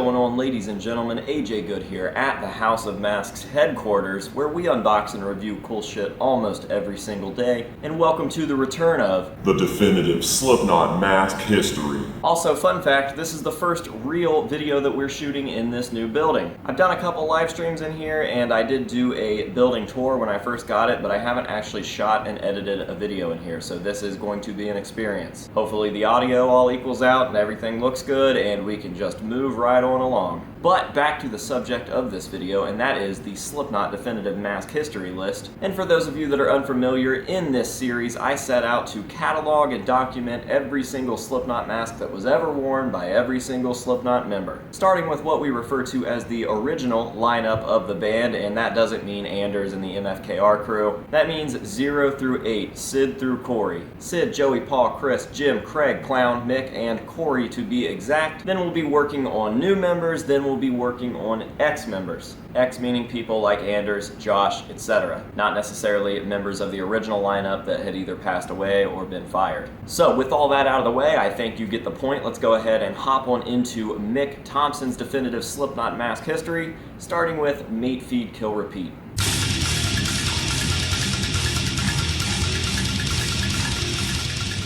going on, ladies and gentlemen? AJ Good here at the House of Masks headquarters, where we unbox and review cool shit almost every single day. And welcome to the return of the definitive Slipknot mask history. Also, fun fact, this is the first real video that we're shooting in this new building. I've done a couple live streams in here, and I did do a building tour when I first got it, but I haven't actually shot and edited a video in here, so this is going to be an experience. Hopefully the audio all equals out and everything looks good, and we can just move right on along. But back to the subject of this video, and that is the Slipknot definitive mask history list. And for those of you that are unfamiliar, in this series I set out to catalog and document every single Slipknot mask that was ever worn by every single Slipknot member. Starting with what we refer to as the original lineup of the band, and that doesn't mean Anders and the MFKR crew. That means 0 through 8, Sid through Corey. Sid, Joey, Paul, Chris, Jim, Craig, Clown, Mick, and Corey to be exact. Then we'll be working on new members, then we'll be working on ex-members. Ex meaning people like Anders, Josh, etc. Not necessarily members of the original lineup that had either passed away or been fired. So with all that out of the way, I think you get the point. Let's go ahead and hop on into Mick Thomson's definitive Slipknot mask history, starting with Mate, Feed, Kill, Repeat.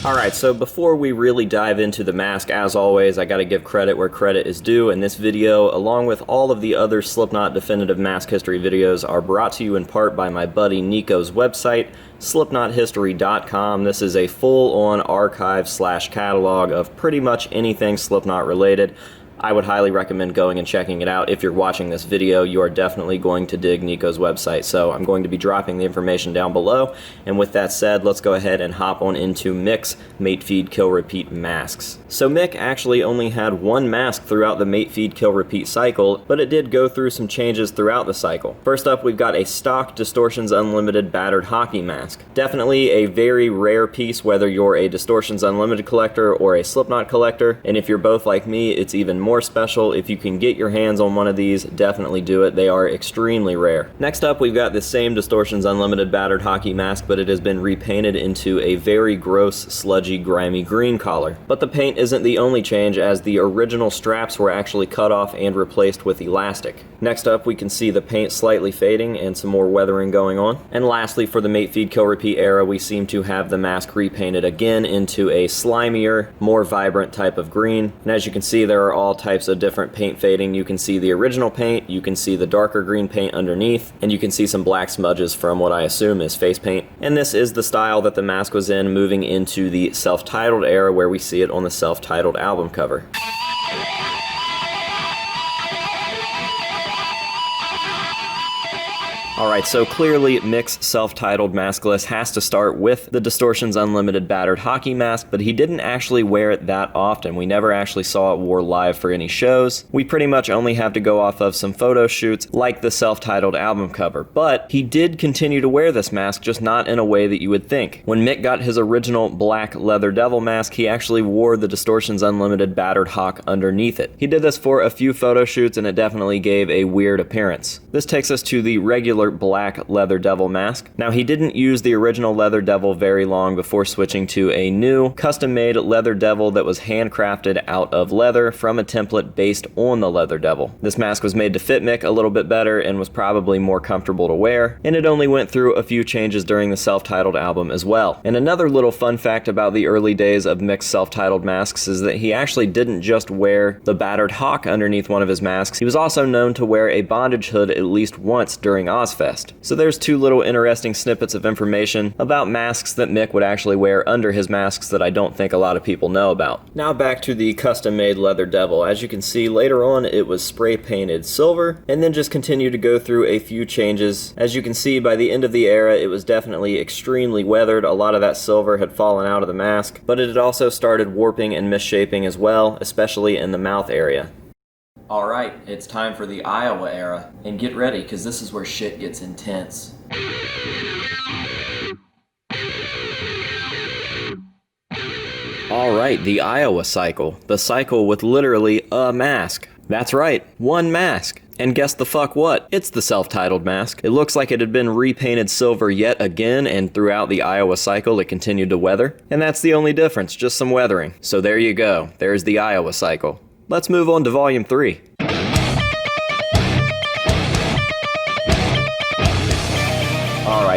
Alright, so before we really dive into the mask, as always, I gotta give credit where credit is due, and this video, along with all of the other Slipknot definitive mask history videos, are brought to you in part by my buddy Nico's website, slipknothistory.com. This is a full-on archive/catalog of pretty much anything Slipknot related. I would highly recommend going and checking it out. If you're watching this video, you are definitely going to dig Nico's website. So I'm going to be dropping the information down below. And with that said, let's go ahead and hop on into Mick's Mate, Feed, Kill, Repeat masks. So Mick actually only had one mask throughout the Mate, Feed, Kill, Repeat cycle, but it did go through some changes throughout the cycle. First up, we've got a stock Distortions Unlimited battered hockey mask. Definitely a very rare piece, whether you're a Distortions Unlimited collector or a Slipknot collector. And if you're both like me, it's even more special. If you can get your hands on one of these, definitely do it. They are extremely rare. Next up, we've got the same Distortions Unlimited battered hockey mask, but it has been repainted into a very gross, sludgy, grimy green color. But the paint isn't the only change, as the original straps were actually cut off and replaced with elastic. Next up, we can see the paint slightly fading and some more weathering going on. And lastly, for the Mate, Feed, Kill, Repeat era, we seem to have the mask repainted again into a slimier, more vibrant type of green. And as you can see, there are all types of different paint fading. You can see the original paint, you can see the darker green paint underneath, and you can see some black smudges from what I assume is face paint. And this is the style that the mask was in moving into the self-titled era, where we see it on the self-titled album cover. Alright, so clearly Mick's self-titled mask list has to start with the Distortions Unlimited battered hockey mask, but he didn't actually wear it that often. We never actually saw it wore live for any shows. We pretty much only have to go off of some photo shoots like the self-titled album cover, but he did continue to wear this mask, just not in a way that you would think. When Mick got his original black leather devil mask, he actually wore the Distortions Unlimited battered hawk underneath it. He did this for a few photo shoots, and it definitely gave a weird appearance. This takes us to the regular black leather devil mask. Now, he didn't use the original leather devil very long before switching to a new custom-made leather devil that was handcrafted out of leather from a template based on the leather devil. This mask was made to fit Mick a little bit better and was probably more comfortable to wear, and it only went through a few changes during the self-titled album as well. And another little fun fact about the early days of Mick's self-titled masks is that he actually didn't just wear the battered hawk underneath one of his masks. He was also known to wear a bondage hood at least once during Ozfest. So there's two little interesting snippets of information about masks that Mick would actually wear under his masks that I don't think a lot of people know about. Now back to the custom-made leather devil. As you can see, later on it was spray painted silver, and then just continued to go through a few changes. As you can see, by the end of the era, it was definitely extremely weathered. A lot of that silver had fallen out of the mask, but it had also started warping and misshaping as well, especially in the mouth area. Alright, it's time for the Iowa era, and get ready, because this is where shit gets intense. Alright, the Iowa cycle. The cycle with literally a mask. That's right, one mask. And guess the fuck what? It's the self-titled mask. It looks like it had been repainted silver yet again, and throughout the Iowa cycle it continued to weather. And that's the only difference, just some weathering. So there you go, there's the Iowa cycle. Let's move on to Volume 3.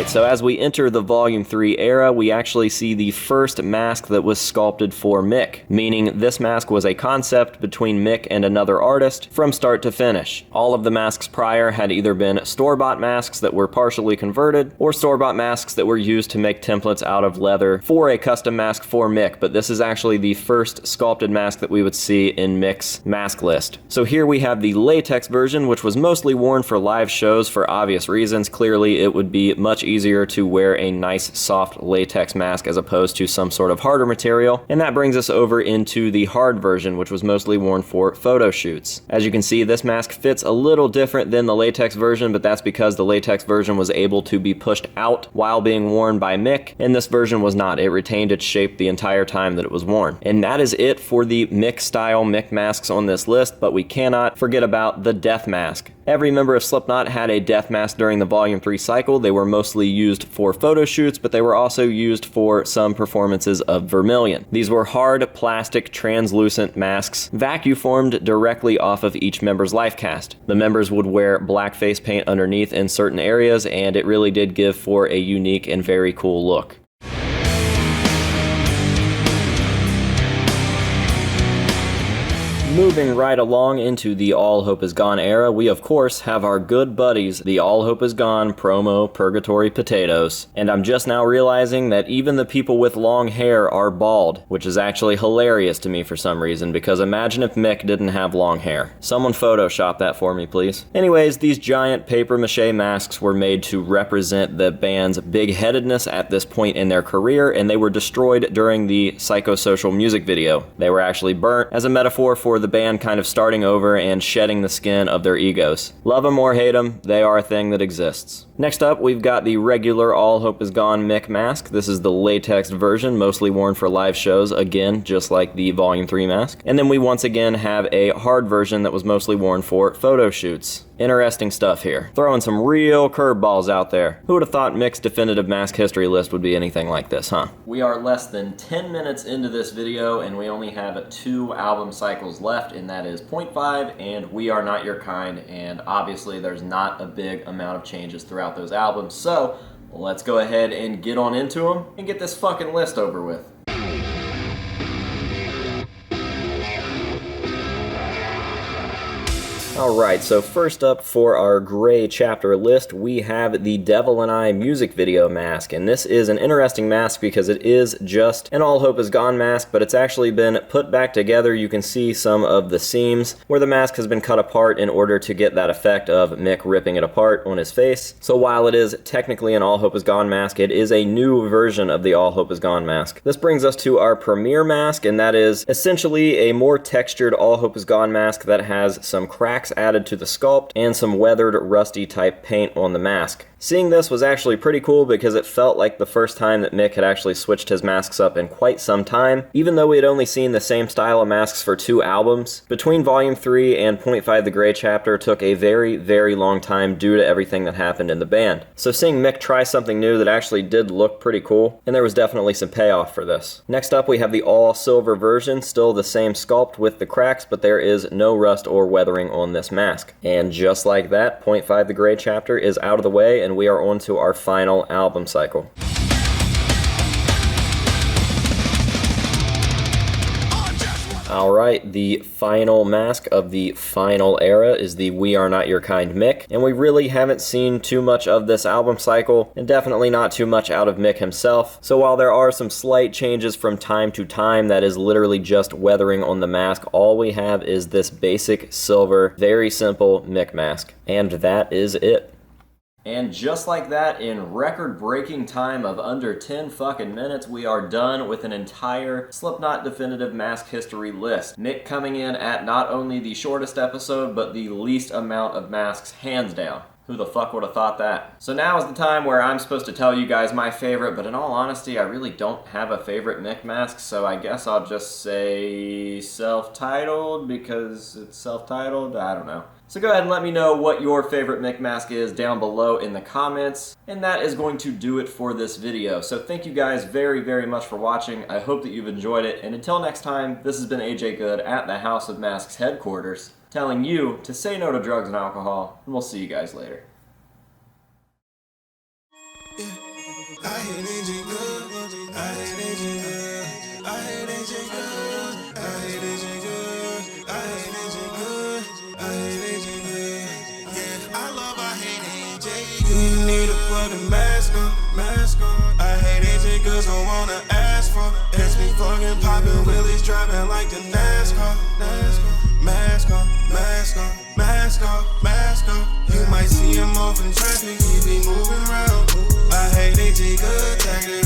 Alright, so as we enter the Volume 3 era, we actually see the first mask that was sculpted for Mick, meaning this mask was a concept between Mick and another artist from start to finish. All of the masks prior had either been store-bought masks that were partially converted, or store-bought masks that were used to make templates out of leather for a custom mask for Mick, but this is actually the first sculpted mask that we would see in Mick's mask list. So here we have the latex version, which was mostly worn for live shows for obvious reasons. Clearly it would be much easier to wear a nice soft latex mask as opposed to some sort of harder material, and that brings us over into the hard version, which was mostly worn for photo shoots. As you can see, this mask fits a little different than the latex version, but that's because the latex version was able to be pushed out while being worn by Mick, and this version was not. It retained its shape the entire time that it was worn. And that is it for the Mick style Mick masks on this list, but we cannot forget about the death mask. Every member of Slipknot had a death mask during the Volume 3 cycle. They were mostly used for photo shoots, but they were also used for some performances of Vermilion. These were hard, plastic, translucent masks, vacuum-formed directly off of each member's life cast. The members would wear black face paint underneath in certain areas, and it really did give for a unique and very cool look. Moving right along into the All Hope Is Gone era, we of course have our good buddies, the All Hope Is Gone promo Purgatory Potatoes. And I'm just now realizing that even the people with long hair are bald, which is actually hilarious to me for some reason, because imagine if Mick didn't have long hair. Someone Photoshop that for me, please. Anyways, these giant papier-mâché masks were made to represent the band's big-headedness at this point in their career, and they were destroyed during the Psychosocial music video. They were actually burnt as a metaphor for the band kind of starting over and shedding the skin of their egos. Love them or hate them, they are a thing that exists. Next up, we've got the regular All Hope Is Gone Mick mask. This is the latex version, mostly worn for live shows, again, just like the Volume 3 mask. And then we once again have a hard version that was mostly worn for photo shoots. Interesting stuff here. Throwing some real curveballs out there. Who would have thought Mick's definitive mask history list would be anything like this, huh? We are less than 10 minutes into this video, and we only have 2 album cycles left, and that is 0.5 and We Are Not Your Kind, and obviously there's not a big amount of changes throughout those albums, so let's go ahead and get on into them and get this fucking list over with. Alright, so first up for our gray chapter list, we have the Devil and I music video mask, and this is an interesting mask because it is just an All Hope Is Gone mask, but it's actually been put back together. You can see some of the seams where the mask has been cut apart in order to get that effect of Mick ripping it apart on his face. So while it is technically an All Hope Is Gone mask, it is a new version of the All Hope Is Gone mask. This brings us to our premiere mask, and that is essentially a more textured All Hope Is Gone mask that has some cracks added to the sculpt and some weathered, rusty type paint on the mask. Seeing this was actually pretty cool because it felt like the first time that Mick had actually switched his masks up in quite some time. Even though we had only seen the same style of masks for 2 albums, between Volume 3 and 0.5 The Gray Chapter took a very, very long time due to everything that happened in the band. So seeing Mick try something new that actually did look pretty cool, and there was definitely some payoff for this. Next up we have the all silver version, still the same sculpt with the cracks, but there is no rust or weathering on this mask. And just like that, 0.5 The Gray Chapter is out of the way, and we are on to our final album cycle. Alright, the final mask of the final era is the We Are Not Your Kind Mick, and we really haven't seen too much of this album cycle, and definitely not too much out of Mick himself. So while there are some slight changes from time to time, that is literally just weathering on the mask, all we have is this basic silver, very simple Mick mask. And that is it. And just like that, in record-breaking time of under 10 fucking minutes, we are done with an entire Slipknot definitive mask history list. Mick coming in at not only the shortest episode, but the least amount of masks, hands down. Who the fuck would have thought that? So now is the time where I'm supposed to tell you guys my favorite, but in all honesty, I really don't have a favorite Mick mask, so I guess I'll just say self-titled, because it's self-titled, I don't know. So go ahead and let me know what your favorite Mick mask is down below in the comments, and that is going to do it for this video. So thank you guys very, very much for watching. I hope that you've enjoyed it, and until next time, this has been AJ Good at the House of Masks headquarters, telling you to say no to drugs and alcohol, and we'll see you guys later. Yeah. I hate AJ Good. I hate AJ Good. I hate AJ Good. I hate AJ Good. I hate AJ Good. I hate AJ Good. Yeah, I love, I hate AJ Good. You need a fucking mask on. I hate AJ Good, so wanna ask for. It's me fucking poppin' wheelies, driving like the NASCAR. Mask on, mask on, mask on, mask on. You might see him off in traffic, he be moving around. I hate AJ Good, tag it